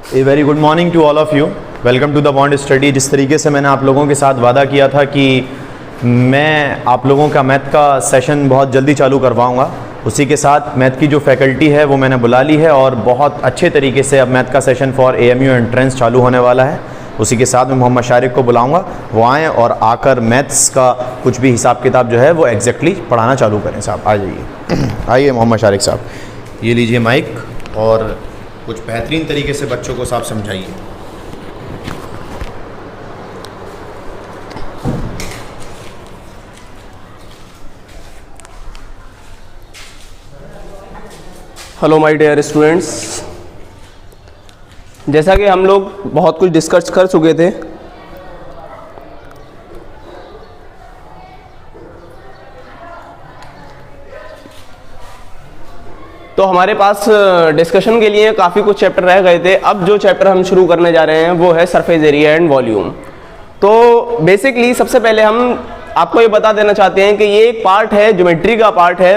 A very good morning to all of you. Welcome to the bond study. जिस तरीके से मैंने आप लोगों के साथ वादा किया था कि मैं आप लोगों का मैथ का सेशन बहुत जल्दी चालू करवाऊंगा, उसी के साथ मैथ की जो फैकल्टी है वो मैंने बुला ली है और बहुत अच्छे तरीके से अब मैथ का सेशन फॉर AMU एंट्रेंस चालू होने वाला है। उसी के साथ मैं मोहम्मद शारिक को बुलाऊंगा, वो आएँ और आकर मैथ्स का कुछ भी हिसाब किताब जो है वो एग्जैक्टली पढ़ाना चालू करें। साहब आ जाइए। आइए मोहम्मद शारिक साहब, ये लीजिए माइक और कुछ बेहतरीन तरीके से बच्चों को साफ समझाइए। हेलो माय डियर स्टूडेंट्स, जैसा कि हम लोग बहुत कुछ डिस्कस कर चुके थे, तो हमारे पास डिस्कशन के लिए काफ़ी कुछ चैप्टर रह गए थे। अब जो चैप्टर हम शुरू करने जा रहे हैं वो है सरफेस एरिया एंड वॉल्यूम। तो बेसिकली सबसे पहले हम आपको ये बता देना चाहते हैं कि ये एक पार्ट है, ज्योमेट्री का पार्ट है।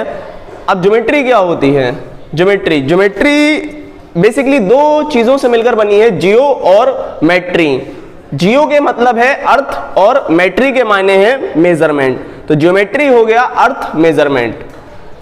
अब ज्योमेट्री क्या होती है? ज्योमेट्री बेसिकली दो चीज़ों से मिलकर बनी है, जियो और मेट्री। जियो के मतलब है अर्थ और मेट्री के मायने हैं मेजरमेंट। तो ज्योमेट्री हो गया अर्थ मेजरमेंट।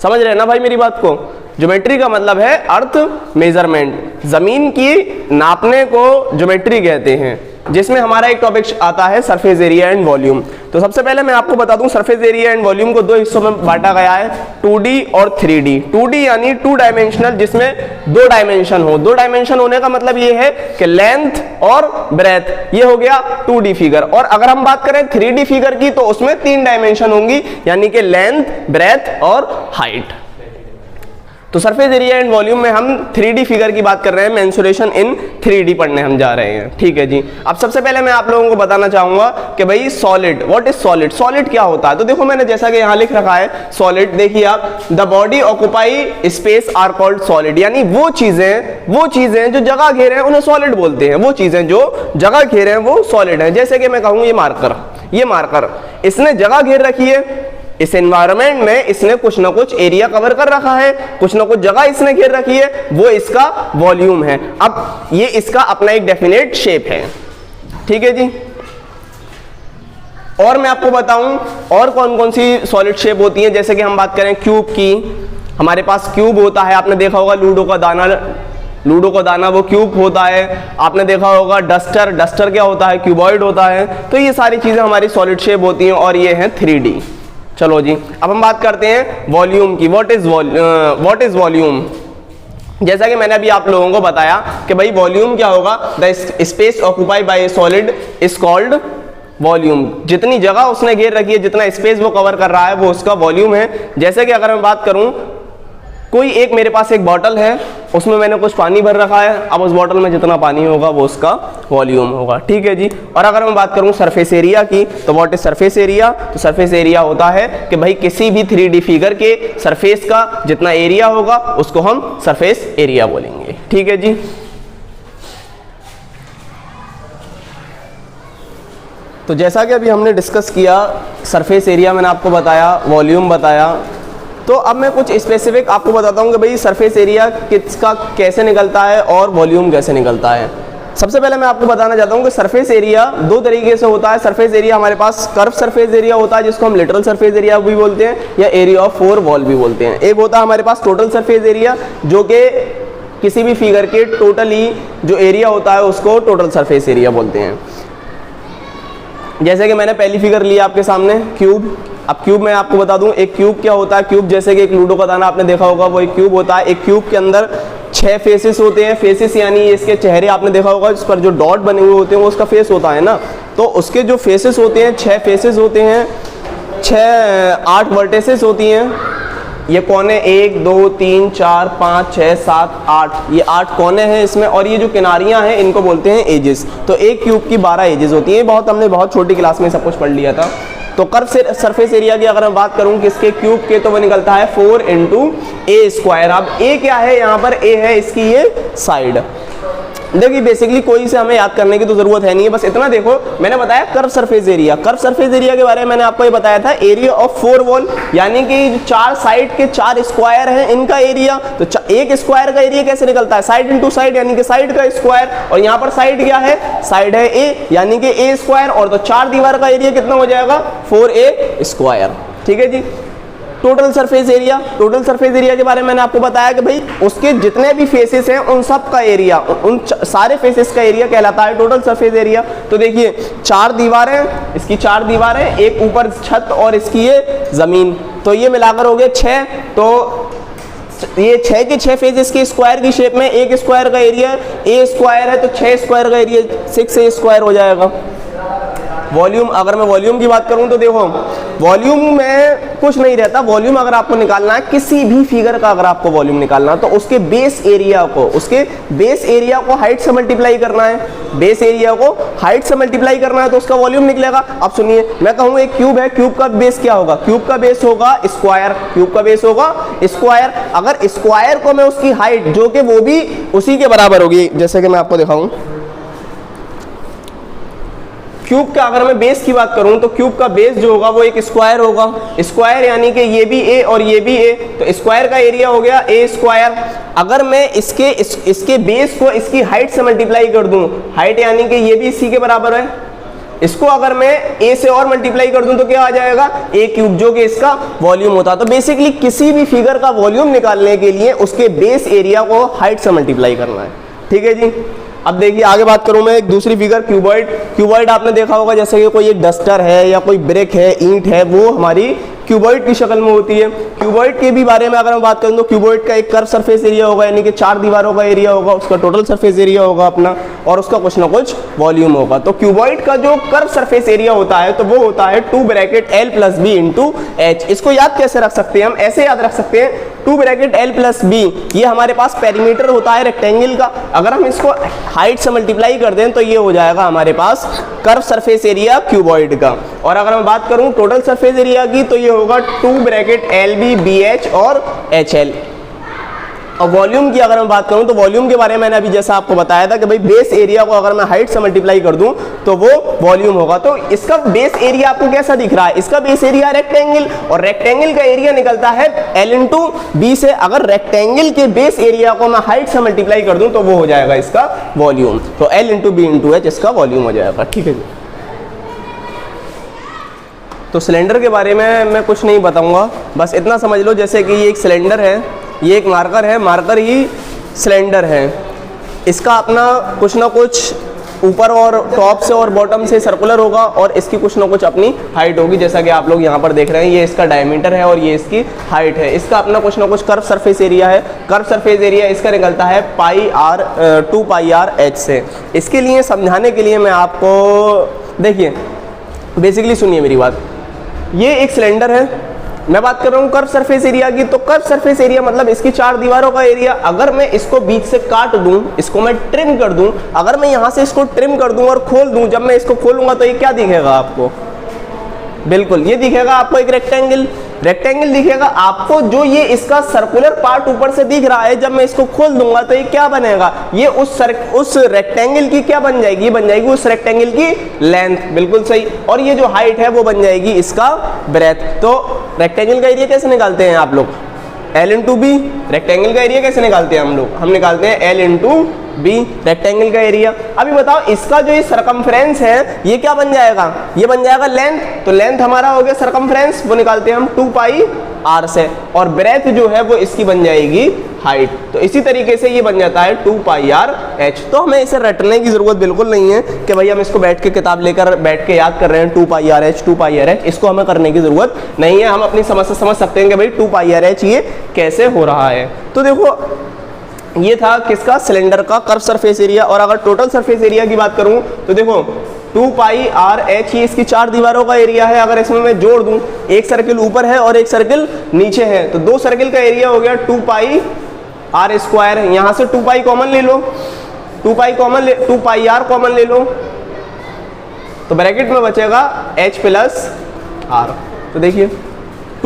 समझ रहे हैं ना भाई मेरी बात को? ज्योमेट्री का मतलब है अर्थ मेजरमेंट। जमीन की नापने को ज्योमेट्री कहते हैं, जिसमें हमारा एक टॉपिक आता है सरफेस एरिया एंड वॉल्यूम। तो सबसे पहले मैं आपको बता दूं, सरफेस एरिया एंड वॉल्यूम को दो हिस्सों में बांटा गया है, 2D और 3D। 2D यानी 2 डायमेंशनल, जिसमें 2 डायमेंशन हो। 2 डायमेंशन होने का मतलब ये है कि लेंथ और ब्रेथ, ये हो गया 2D फिगर। और अगर हम बात करें 3D फिगर की, तो उसमें 3 डायमेंशन होंगी, यानी कि लेंथ, ब्रेथ और हाइट। तो सरफेस एरिया एंड वॉल्यूम में हम 3D फिगर की बात कर रहे हैं, मेंसुरेशन इन 3D पढ़ने हम जा रहे हैं। ठीक है जी। अब सबसे पहले मैं आप लोगों को बताना चाहूंगा कि भाई solid, what is solid? Solid क्या होता है? तो देखो मैंने जैसा कि यहाँ लिख रखा है सॉलिड, देखिए आप, the body occupy space are called solid. यानी वो चीजें जो जगह घेरे हैं उन्हें सॉलिड बोलते हैं। वो चीजें जो जगह घेरे हैं वो सॉलिड है। जैसे कि मैं कहूँ ये मार्कर इसने जगह घेर रखी है, इस एनवायरनमेंट में इसने कुछ ना कुछ एरिया कवर कर रखा है, कुछ ना कुछ जगह इसने घेर रखी है, वो इसका वॉल्यूम है। अब ये इसका अपना एक डेफिनेट शेप है। ठीक है जी। और मैं आपको बताऊं और कौन कौन सी सॉलिड शेप होती हैं। जैसे कि हम बात करें क्यूब की, हमारे पास क्यूब होता है। आपने देखा होगा लूडो का दाना वो क्यूब होता है। आपने देखा होगा डस्टर क्या होता है? क्यूबॉइड होता है। तो ये सारी चीजें हमारी सॉलिड शेप होती हैं और ये है 3D। चलो जी, अब हम बात करते हैं वॉल्यूम की। What is volume? जैसा कि मैंने अभी आप लोगों को बताया कि भाई वॉल्यूम क्या होगा, the space occupied by A solid is called volume. जितनी जगह उसने घेर रखी है, जितना स्पेस वो कवर कर रहा है, वो उसका वॉल्यूम है। जैसे कि अगर मैं बात करूं, कोई एक मेरे पास एक बॉटल है, उसमें मैंने कुछ पानी भर रखा है। अब उस बॉटल में जितना पानी होगा वो उसका वॉल्यूम होगा। ठीक है जी। और अगर मैं बात करूं सरफेस एरिया की, तो व्हाट इज सरफेस एरिया? तो सरफेस एरिया होता है कि भाई किसी भी 3D फिगर के सरफेस का जितना एरिया होगा उसको हम सरफेस एरिया बोलेंगे। ठीक है जी। तो जैसा कि अभी हमने डिस्कस किया, सरफेस एरिया मैंने आपको बताया, वॉल्यूम बताया, तो अब मैं कुछ स्पेसिफिक आपको बताता हूँ कि भाई सरफेस एरिया किसका कैसे निकलता है और वॉल्यूम कैसे निकलता है। सबसे पहले मैं आपको बताना चाहता हूँ कि सरफेस एरिया दो तरीके से होता है। सरफेस एरिया हमारे पास कर्व सरफेस एरिया होता है, जिसको हम लिटरल सरफेस एरिया भी बोलते हैं या एरिया ऑफ 4 वॉल भी बोलते हैं। एक होता है हमारे पास टोटल सरफेस एरिया, जो कि किसी भी फिगर के टोटली जो एरिया होता है उसको टोटल सरफेस एरिया बोलते हैं। जैसे कि मैंने पहली फिगर ली आपके सामने, क्यूब। अब क्यूब मैं आपको बता दूं, एक क्यूब क्या होता है। क्यूब जैसे कि एक लूडो का दाना आपने देखा होगा, वो एक क्यूब होता है। एक क्यूब के अंदर 6 फेसेस होते हैं। फेसेस यानी इसके चेहरे आपने देखा होगा, इस पर जो डॉट बने हुए होते हैं वो उसका फेस होता है ना। तो उसके जो फेसेस होते हैं, 6 फेसेस होते हैं, 8 वर्टेसेस होती हैं। ये कोने 1 2 3 4 5 6 7 8, ये 8 कोने हैं इसमें। और ये जो किनारियां हैं इनको बोलते हैं एजेस। तो एक क्यूब की 12 एजेस होती हैं। हमने बहुत छोटी क्लास में सब कुछ पढ़ लिया था। तो कर्व से सरफेस एरिया की अगर मैं बात करूं किसके, क्यूब के, तो वो निकलता है 4 × a²। अब a क्या है? यहाँ पर a है इसकी ये साइड। देखिए बेसिकली कोई से हमें याद करने की तो जरूरत है नहीं है, बस इतना देखो मैंने बताया curve surface area. Curve surface area के बारे में मैंने आपको ये बताया था एरिया ऑफ 4 वॉल, यानी कि जो 4 साइड के 4 स्क्वायर हैं इनका एरिया। तो एक स्क्वायर का एरिया कैसे निकलता है, साइड इंटू साइड यानी कि साइड का स्क्वायर, और यहाँ पर साइड क्या है, साइड है ए यानी कि ए स्क्वायर, और तो 4 दीवार का एरिया कितना हो जाएगा 4a स्क्वायर। ठीक है जी। Total surface area, total surface area के बारे में मैंने आपको बताया कि भाई उसके जितने भी फेसेस हैं उन सब का एरिया, उन सारे फेसेस का एरिया कहलाता है टोटल सरफेस एरिया। तो देखिए 4 दीवारें, इसकी 4 दीवारें, एक ऊपर छत और इसकी ये जमीन, तो ये मिलाकर हो गए 6। तो ये 6 के 6 फेसेस के स्क्वायर की शेप में एक स्क्वायर का एरिया ए स्क्वायर है, तो 6 स्क्वायर का एरिया 6a स्क्वायर हो जाएगा। वॉल्यूम, अगर मैं वॉल्यूम की बात करूं तो देखो वॉल्यूम में कुछ नहीं रहता। वॉल्यूम अगर आपको निकालना है किसी भी फिगर का, अगर आपको वॉल्यूम निकालना है तो उसके बेस एरिया को हाइट से मल्टीप्लाई करना है। बेस एरिया को हाइट से मल्टीप्लाई करना है तो उसका वॉल्यूम निकलेगा। अब सुनिए, मैं कहूँ एक क्यूब है, क्यूब का बेस क्या होगा, क्यूब का बेस होगा स्क्वायर, क्यूब का बेस होगा स्क्वायर। अगर स्क्वायर को मैं उसकी हाइट जो कि वो भी उसी के बराबर होगी, जैसे कि मैं आपको दिखाऊं क्यूब का, अगर मैं बेस की बात करूं तो क्यूब का बेस जो होगा वो एक स्क्वायर होगा। स्क्वायर यानी कि ये भी ए और ये भी ए, तो स्क्वायर का एरिया हो गया ए स्क्वायर। अगर मैं इसके बेस को इसकी हाइट से मल्टीप्लाई कर दूं, हाइट यानी कि ये भी इसी के बराबर है, इसको अगर मैं a से और मल्टीप्लाई कर दूं तो क्या आ जाएगा a क्यूब, जो कि इसका वॉल्यूम होता है। तो बेसिकली किसी भी फिगर का वॉल्यूम निकालने के लिए उसके बेस एरिया को हाइट से मल्टीप्लाई करना है। ठीक है जी। अब देखिए आगे बात करूं मैं एक दूसरी फिगर क्यूबॉइड। क्यूबॉइड आपने देखा होगा, जैसे कि कोई एक डस्टर है या कोई ब्रिक है, ईंट है, वो हमारी क्यूबॉइड की शक्ल में होती है। क्यूबॉइड के भी बारे में अगर हम बात करें तो क्यूबॉइड का एक कर्व सरफेस एरिया होगा, यानी कि 4 दीवारों का एरिया होगा, उसका टोटल सरफेस एरिया होगा अपना, और उसका कुछ ना कुछ वॉल्यूम होगा। तो क्यूबॉइड का जो कर्व सरफेस एरिया होता है तो वो होता है 2 bracket l plus b into h. इसको याद कैसे रख सकते हैं हम, ऐसे याद रख सकते हैं 2 ब्रैकेट l प्लस बी, ये हमारे पास पेरीमीटर होता है रेक्टेंगल का। अगर हम इसको हाइट से मल्टीप्लाई कर दें तो ये हो जाएगा हमारे पास कर्व सरफेस एरिया क्यूबॉइड का। और अगर मैं बात करूं टोटल सरफेस एरिया की तो ये होगा 2 bracket l b b h और एच एल। और वॉल्यूम की अगर मैं बात करूं तो वॉल्यूम के बारे में मैंने अभी जैसा आपको बताया था कि भाई बेस एरिया को अगर मैं हाइट से मल्टीप्लाई कर दूं तो वो वॉल्यूम होगा। तो इसका बेस एरिया आपको कैसा दिख रहा है, इसका बेस एरिया रेक्टेंगल, और रेक्टेंगल का एरिया निकलता है l इंटू बी से। अगर रेक्टेंगल के बेस एरिया को मैं हाइट से मल्टीप्लाई कर दूं तो वो हो जाएगा इसका वॉल्यूम। तो l into b into h इसका वॉल्यूम हो जाएगा। ठीक है जी। तो सिलेंडर के बारे में मैं कुछ नहीं बताऊंगा, बस इतना समझ लो जैसे कि ये एक सिलेंडर है, ये एक मार्कर है, मार्कर ही सिलेंडर है। इसका अपना कुछ ना कुछ ऊपर और टॉप से और बॉटम से सर्कुलर होगा, और इसकी कुछ ना कुछ अपनी हाइट होगी, जैसा कि आप लोग यहाँ पर देख रहे हैं। ये इसका डायमीटर है और ये इसकी हाइट है। इसका अपना कुछ ना कुछ कर्व सरफेस एरिया है। कर्व सरफेस एरिया इसका निकलता है 2 पाई आर एच से। इसके लिए समझाने के लिए मैं आपको, देखिए बेसिकली सुनिए मेरी बात, ये एक सिलेंडर है, मैं बात कर रहा हूँ कर्व सरफेस एरिया की। तो कर्व सरफेस एरिया मतलब इसकी 4 दीवारों का एरिया। अगर मैं इसको बीच से काट दूं, इसको मैं ट्रिम कर दूं, अगर मैं यहाँ से इसको ट्रिम कर दूं और खोल दूं, जब मैं इसको खोलूंगा तो ये क्या दिखेगा आपको, बिल्कुल ये दिखेगा आपको एक रेक्टेंगल दिखेगा आपको। जो ये इसका सर्कुलर पार्ट ऊपर से दिख रहा है, जब मैं इसको खोल दूंगा तो ये क्या बनेगा, ये उस रेक्टेंगल की क्या बन जाएगी, बन जाएगी उस रेक्टेंगल की लेंथ, बिल्कुल सही। और ये जो हाइट है वो बन जाएगी इसका ब्रेथ। तो रेक्टेंगल का एरिया कैसे निकालते हैं आप लोग, L इंटू बी। रेक्टेंगल का एरिया कैसे निकालते हैं हम लोग, हम निकालते हैं L इंटू बी रेक्टेंगल का एरिया। अभी बताओ इसका जो ये सरकमफ्रेंस है ये क्या बन जाएगा, ये बन जाएगा लेंथ। तो लेंथ हमारा हो गया सरकमफ्रेंस, वो निकालते हैं हम 2 पाई आर से, और ब्रेथ जो है वो इसकी बन जाएगी हाइट। तो इसी तरीके से ये बन जाता है 2 पाई आर एच। तो हमें इसे रटने की जरूरत बिल्कुल नहीं है कि भाई हम इसको बैठ के किताब लेकर बैठ के याद कर रहे हैं 2 पाई आर एच 2 पाई आर एच, इसको हमें करने की जरूरत नहीं है। हम अपनी समझ से समझ सकते हैं कि भाई 2 पाई आर एच ये कैसे हो रहा है। तो देखो ये था किसका, सिलेंडर का कर्व सरफेस एरिया। और अगर टोटल सरफेस एरिया की बात करूं तो देखो 2 पाई आर एच ही इसकी 4 दीवारों का एरिया है। अगर इसमें मैं जोड़ दूं, एक सर्किल ऊपर है और एक सर्किल नीचे है, तो 2 सर्किल का एरिया हो गया 2 पाई आर स्क्वायर। यहाँ से 2 पाई कॉमन ले लो, 2 पाई आर कॉमन ले लो, तो ब्रैकेट में बचेगा h प्लस आर। तो देखिए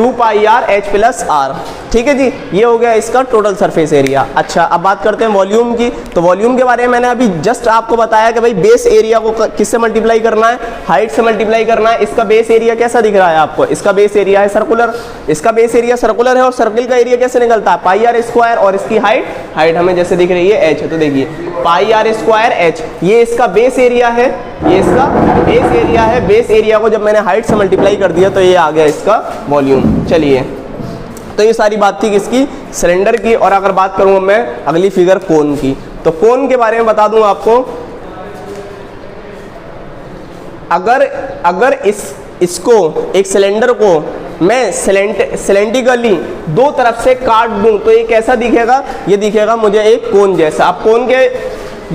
2 पाई आर एच प्लस आर। ठीक है जी, ये हो गया इसका टोटल सरफेस एरिया। अच्छा, अब बात करते हैं वॉल्यूम की। तो वॉल्यूम के बारे में मैंने अभी जस्ट आपको बताया कि भाई बेस एरिया को किससे मल्टीप्लाई करना है, हाइट से मल्टीप्लाई करना है। इसका बेस एरिया कैसा दिख रहा है आपको, इसका बेस एरिया है सर्कुलर, इसका बेस एरिया सर्कुलर है और सर्किल का एरिया कैसे निकलता है, पाई आर स्क्वायर, और इसकी हाइट हमें जैसे दिख रही है एच है, तो देखिए पाई आर स्क्वायर एच, ये इसका बेस एरिया है, ये इसका बेस एरिया है। बेस एरिया को जब मैंने हाइट से मल्टीप्लाई कर दिया तो ये आ गया इसका वॉल्यूम। चलिए, तो ये सारी बात थी किसकी, सिलेंडर की। और अगर बात करूं मैं अगली फिगर कोन की, तो कोन के बारे में बता दूं आपको। अगर इसको एक सिलेंडर को मैं सिलेंड्रिकली दो तरफ से काट दूं तो ये कैसा दिखेगा, ये दिखेगा मुझे एक कोन जैसा। अब कोन के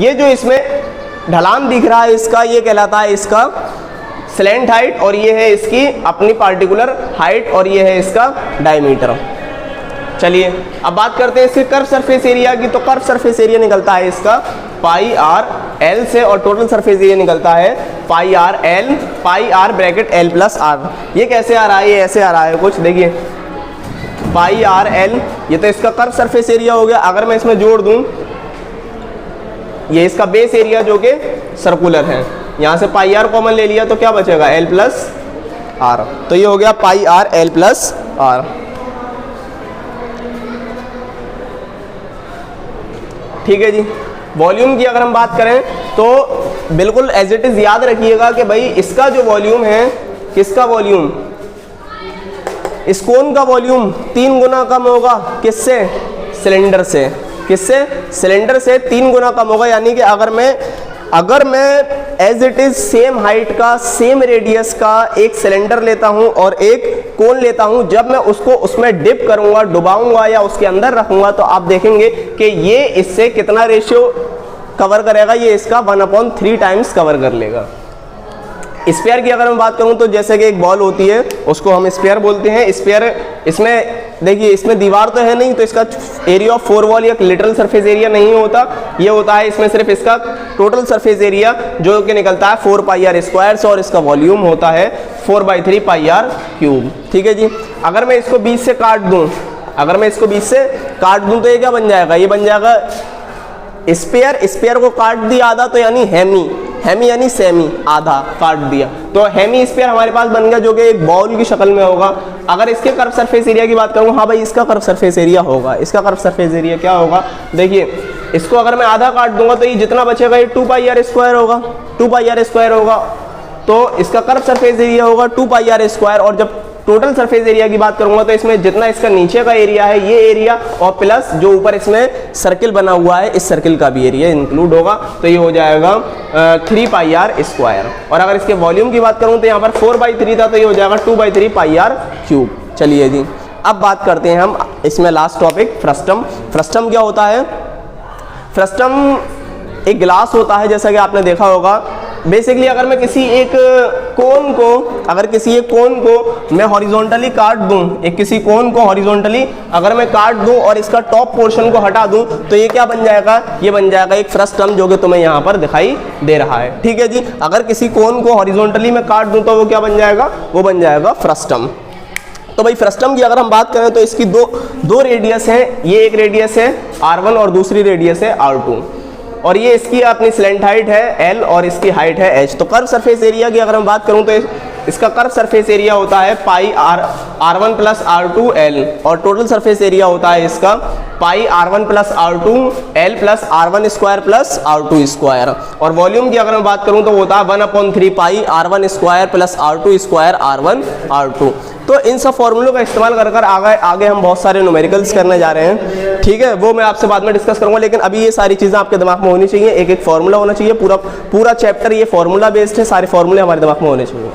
ये जो इसमें ढलान दिख रहा है इसका, ये कहलाता है इसका स्लैंट हाइट, और ये है इसकी अपनी पार्टिकुलर हाइट, और ये है इसका डायमीटर। चलिए, अब बात करते हैं इसके कर्व सरफेस एरिया की। तो कर्व सरफेस एरिया निकलता है इसका पाई आर एल से, और टोटल सरफेस एरिया निकलता है pi R bracket L plus R. ये कैसे आ रहा है, ये ऐसे आ रहा है कुछ, देखिए पाई आर एल, ये तो इसका कर्व सरफेस एरिया हो गया। अगर मैं इसमें जोड़ दूं ये इसका बेस एरिया जो कि सर्कुलर है, यहाँ से पाई आर कॉमन ले लिया तो क्या बचेगा, एल प्लस आर। तो ये हो गया पाई आर एल प्लस आर। ठीक है जी, वॉल्यूम की अगर हम बात करें तो बिल्कुल एज इट इज याद रखिएगा कि भाई इसका जो वॉल्यूम है, किसका वॉल्यूम, इस कोन का वॉल्यूम 3 गुना कम होगा, किससे, सिलेंडर से। किससे, सिलेंडर से 3 गुना कम होगा। यानी कि अगर मैं as it is same height का, सेम रेडियस का एक सिलेंडर लेता हूं और एक कोन लेता हूं, जब मैं उसको उसमें डिप करूंगा, डुबाऊंगा या उसके अंदर रखूंगा, तो आप देखेंगे कि ये इससे कितना रेशियो कवर करेगा, ये इसका 1/3 टाइम्स कवर कर लेगा। स्पेयर की अगर मैं बात करूं तो जैसे कि एक बॉल होती है उसको हम स्पेयर बोलते हैं। स्पेयर, इसमें देखिए इसमें दीवार तो है नहीं, तो इसका एरिया ऑफ 4 वॉल या लिटरल सरफेस एरिया नहीं होता, ये होता है इसमें सिर्फ इसका टोटल सरफेस एरिया जो कि निकलता है 4 पाई आर स्क्वायर से, और इसका वॉल्यूम होता है 4/3 पाई आर क्यूब। ठीक है जी, अगर मैं इसको 20 से काट दूं, तो ये क्या बन जाएगा, ये बन जाएगा स्पेयर को काट दिया आधा तो यानी हेमी यानी सेमी, आधा काट दिया तो हेमी स्पेयर हमारे पास बन गया, जो कि एक बॉल की शक्ल में होगा। अगर इसके कर्व सरफेस एरिया की बात करूं, हाँ भाई इसका कर्व सरफेस एरिया होगा, इसका कर्व सरफेस एरिया क्या होगा, देखिए इसको अगर मैं आधा काट दूंगा तो ये जितना बचेगा ये 2 पाई आर स्क्वायर होगा, 2 पाई आर स्क्वायर होगा, तो इसका कर्व सरफेस एरिया होगा 2 पाई आर स्क्वायर। और जब टोटल सरफेस एरिया की बात करूंगा तो इसमें जितना इसका नीचे का एरिया है ये एरिया, और प्लस जो ऊपर इसमें सर्किल बना हुआ है इस सर्किल का भी एरिया इंक्लूड होगा, तो ये हो जाएगा 3 पाई आर स्क्वायर। और अगर इसके वॉल्यूम की बात करूं तो यहाँ पर 4/3 था, तो ये हो जाएगा 2/3 पाई आर क्यूब। चलिए जी, अब बात करते हैं हम इसमें लास्ट टॉपिक फ्रस्टम। फ्रस्टम क्या होता है, फ्रस्टम एक ग्लास होता है जैसा कि आपने देखा होगा। बेसिकली अगर मैं किसी एक कोन को मैं हॉरिजॉन्टली काट दूं, किसी कोन को हॉरिजॉन्टली अगर मैं काट दूं और इसका टॉप पोर्शन को हटा दूं, तो ये क्या बन जाएगा, ये बन जाएगा एक फ्रस्टम, जो कि तुम्हें यहाँ पर दिखाई दे रहा है। ठीक है जी, अगर किसी कोन को हॉरिजॉन्टली मैं काट दूं तो वो क्या बन जाएगा, वो बन जाएगा फ्रस्टम। तो भाई फ्रस्टम की अगर हम बात करें तो इसकी दो रेडियस है, ये एक रेडियस है R1 और दूसरी रेडियस है R2, और ये इसकी अपनी स्लैंट हाइट है L और इसकी हाइट है H। तो कर्व सरफेस एरिया की अगर हम बात करूं तो इसका कर्व सरफेस एरिया होता है पाई R1 प्लस R2 L, और टोटल सरफेस एरिया होता है इसका पाई R1 plus R2 L plus R1 square plus R2 square. और वॉल्यूम की अगर मैं बात करूं तो होता है 1/3 पाई R1 square plus R2 square R1 R2। तो इन सब फॉर्मूलों का इस्तेमाल कर आगे हम बहुत सारे न्यूमेरिकल्स करने जा रहे हैं। ठीक है, वो मैं आपसे बाद में डिस्कस करूंगा, लेकिन अभी ये सारी चीज़ें आपके दिमाग में होनी चाहिए, एक एक फॉर्मूला होना चाहिए, पूरा चैप्टर ये फॉर्मूला बेस्ड है, सारे फॉर्मूले हमारे दिमाग में होने चाहिए।